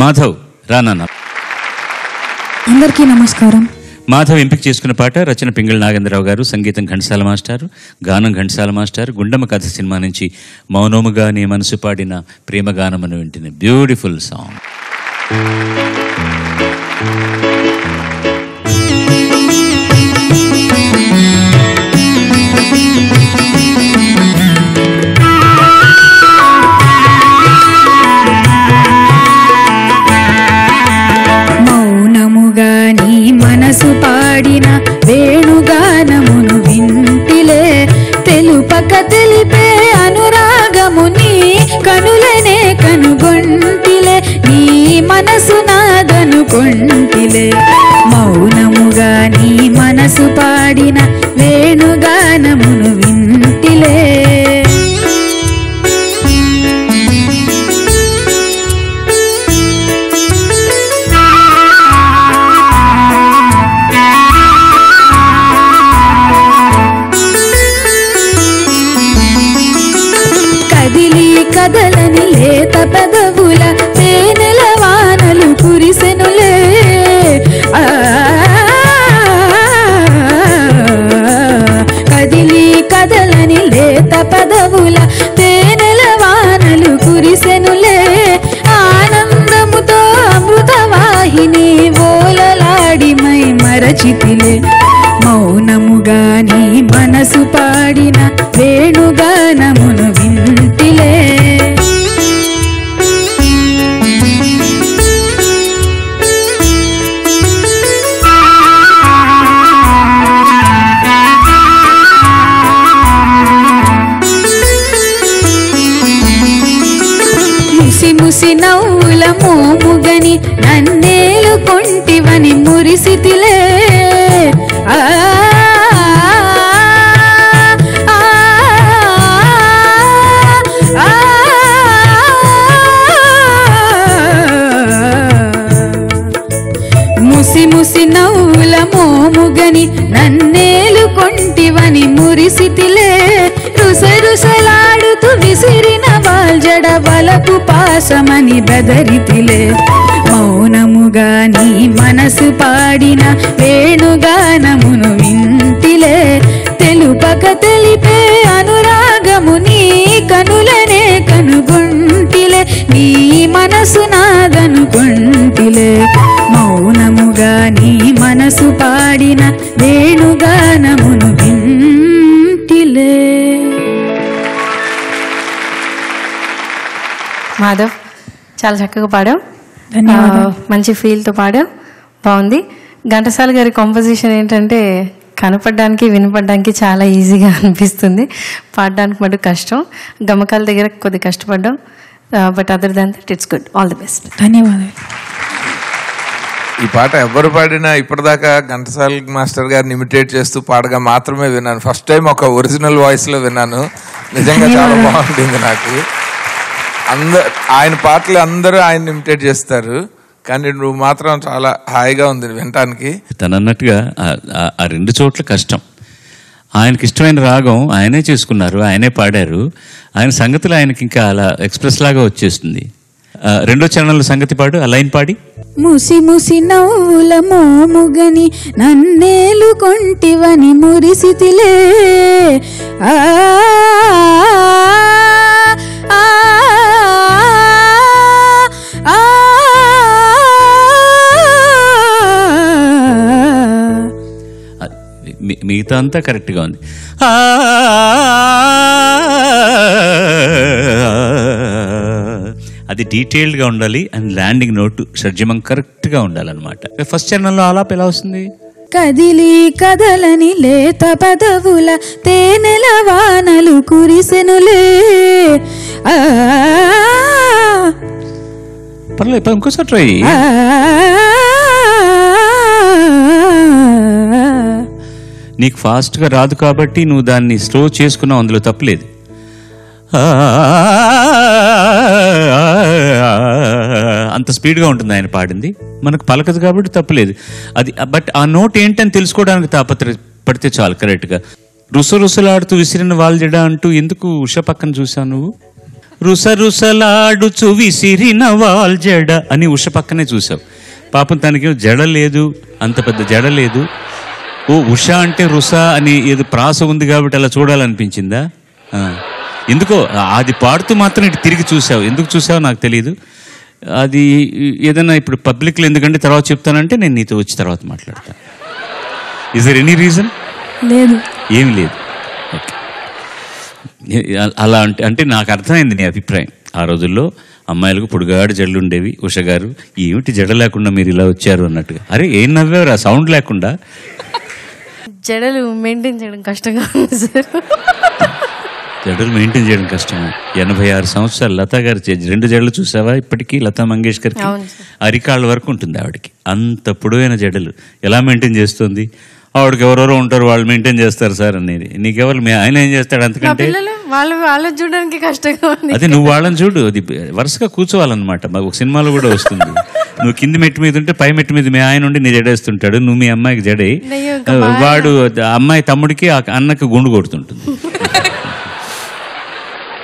మాధవ్ రానా. అందరికీ నమస్కారం. మాధవ్ ఎంపిక చేసుకున్న పాట రచన పింగళి నాగేంద్రరావు గారు, సంగీతం ఘంటసాల మాస్టారు, గానం ఘంటసాల మాస్టారు. గుండమ్మ కథ సినిమా నుంచి మౌనముగా నీ మనసు పాడిన ప్రేమ గానమను వింటిన బ్యూటిఫుల్ సాంగ్. మౌనముగా నీ మనసు పాడిన వేణుగానమును వింటిలే, తెలుపక తెలిపే అనురాగముని కనులనే కనుగొంటిలే, నీ మనసు నాదనుకొంటిలే. మౌనముగా నీ మనసు పాడిన వేణుగానమును వింటిలే. కదలని లేత పెదవుల తేనెల వానలు కురిసెనులే, కదిలి కదలని లేత పెదవుల తేనెల వానలు కురిసెనులే, ఆనందముతో అమృతవాహిని ఓలలాడి మై మరచితిలే. మౌనముగా నీ మనసు పాడిన వేణుగానమును వింటిలే. ముసి ముసి నవ్వుల మోముగని నన్నేలు కొంటివని మురిసితిలే, ముసి ముసి నవ్వుల మోముగని నన్నేలు కొంటివని మురిసితిలే, రుసరుసలాడుతూ విసిరిన వాల్జడ వలపు పాసమని బెదరితిలే. మౌనముగా నీ మనసు పాడిన వేణుగానమును వింటిలే, తెలుపక తెలిపే అనురాగముని కనులనే కనుగొంటిలే, నీ మనసు నాదనుకొంటిలే. మౌనముగా నీ మనసు పాడిన వేణుగానమును వింటిలే. మాధవ్ చాలా చక్కగా పాడావు, ధన్యవాదాలు. మంచి ఫీల్తో పాడావు, బాగుంది. ఘంటసాల గారి కాంపోజిషన్ ఏంటంటే కనపడడానికి వినపడడానికి చాలా ఈజీగా అనిపిస్తుంది, పాడడానికి మటు కష్టం. గమకాల దగ్గర కొద్ది కష్టపడ్డాం, but other than that it's good. All the best. ధన్యవాదాలు. ఈ పాట ఎవరు పాడినా ఇప్పటిదాకా ఘంటసాల మాస్టర్ గారిని ఇమిటేట్ చేస్తూ పాడగా మాత్రమే విన్నాను. ఫస్ట్ టైం ఒక ఒరిజినల్ వాయిస్లో విన్నాను. నిజంగా చాలా బాగుంటుంది నాకు. ఆయన పాటలు అందరూ ఆయన ఇమిటేట్ చేస్తారు, కానీ నువ్వు మాత్రం చాలా హాయిగా ఉంది వినటానికి. తను అన్నట్టుగా ఆ రెండు చోట్ల కష్టం. ఆయనకి ఇష్టమైన రాగం ఆయనే చేసుకున్నారు, ఆయనే పాడారు. ఆయన సంగతులు ఆయనకి ఇంకా అలా ఎక్స్ప్రెస్ లాగా వచ్చేస్తుంది. రెండో చరణంలో సంగతి పాడు, ఆ లైన్ పాడి. ముసి ముసి నవ్వుల మోముగని నన్నేలు కొంటివని మురిసితిలే, మిగతా అంతా కరెక్ట్గా ఉంది. అది డీటెయిల్డ్గా ఉండాలి అండ్ ల్యాండింగ్ నోటు షడ్జమం కరెక్ట్గా ఉండాలన్నమాట. ఫస్ట్ చరణంలో ఆలాప్ ఎలా వస్తుంది? కదిలి కదలని లేత పదవుల తేనెల వానలు కురిసెనులే, పర్లేదు ఇంకోసారి ట్రై. నీకు ఫాస్ట్గా రాదు కాబట్టి నువ్వు దాన్ని స్లో చేసుకున్నావు, అందులో తప్పలేదు. అంత స్పీడ్గా ఉంటుంది ఆయన పాడింది, మనకు పలకదు కాబట్టి తప్పలేదు అది. బట్ ఆ నోట్ ఏంటని తెలుసుకోవడానికి పడితే చాలు కరెక్ట్గా. రుసరుసలాడుతూ విసిరిన వాల్జడ అంటూ ఎందుకు ఉష పక్కన చూసావు నువ్వు? రుసరుసలాడుచు విసిరిన వాల్జడ అని ఉష పక్కనే చూసావు. పాపం తనకి జడ లేదు, అంత పెద్ద జడ లేదు. ఓ ఉష అంటే రుస అని ఏదో ప్రాస ఉంది కాబట్టి అలా చూడాలనిపించిందా? ఎందుకో అది పాడుతూ మాత్రం ఇటు తిరిగి చూసావు. ఎందుకు చూసావు నాకు తెలియదు. అది ఏదైనా ఇప్పుడు పబ్లిక్లో ఎందుకంటే తర్వాత చెప్తానంటే నేను నీతో వచ్చి తర్వాత మాట్లాడతాను. Is there any reason? లేదు, ఏమి లేదు. ఓకే, అలా అంటే నాకు అర్థమైంది నీ అభిప్రాయం. ఆ రోజుల్లో అమ్మాయిలకు పొడుగాడు జడలు ఉండేవి. ఉష గారు ఏమిటి జడ లేకుండా మీరు ఇలా వచ్చారు అన్నట్టుగా. అరే ఏం నవ్వారు ఆ సౌండ్ లేకుండా? జడలు మెయింటైన్ చేయడం కష్టంగా ఉంది సార్. జడలు మెయింటైన్ చేయడం కష్టము. 86 సంవత్సరాలు లతా గారు 2 జడలు చూసావా ఇప్పటికీ? లతా మంగేష్కర్కి అరికాళ్ళ వరకు ఉంటుంది ఆవిడకి. అంత పొడవైన జడలు ఎలా మెయింటైన్ చేస్తుంది? ఆవిడకి ఎవరెవరో ఉంటారు, వాళ్ళు మెయింటైన్ చేస్తారు సార్ అనేది. నీకెవరు ఆయన ఏం చేస్తాడు అంతకంటే? వాళ్ళని చూడడానికి కష్టంగా ఉంది. అదే నువ్వు వాళ్ళని చూడు, అది వరుసగా కూర్చోవాలన్నమాట. ఒక సినిమాలో కూడా వస్తుంది. నువ్వు కింది మెట్టు మీద ఉంటే పై మెట్టు మీద మీ ఆయన ఉండి నీ జడేస్తుంటాడు, నువ్వు మీ అమ్మాయికి జడే, వాడు అమ్మాయి తమ్ముడికి అన్నకి గుండు కొడుతుంటుంది.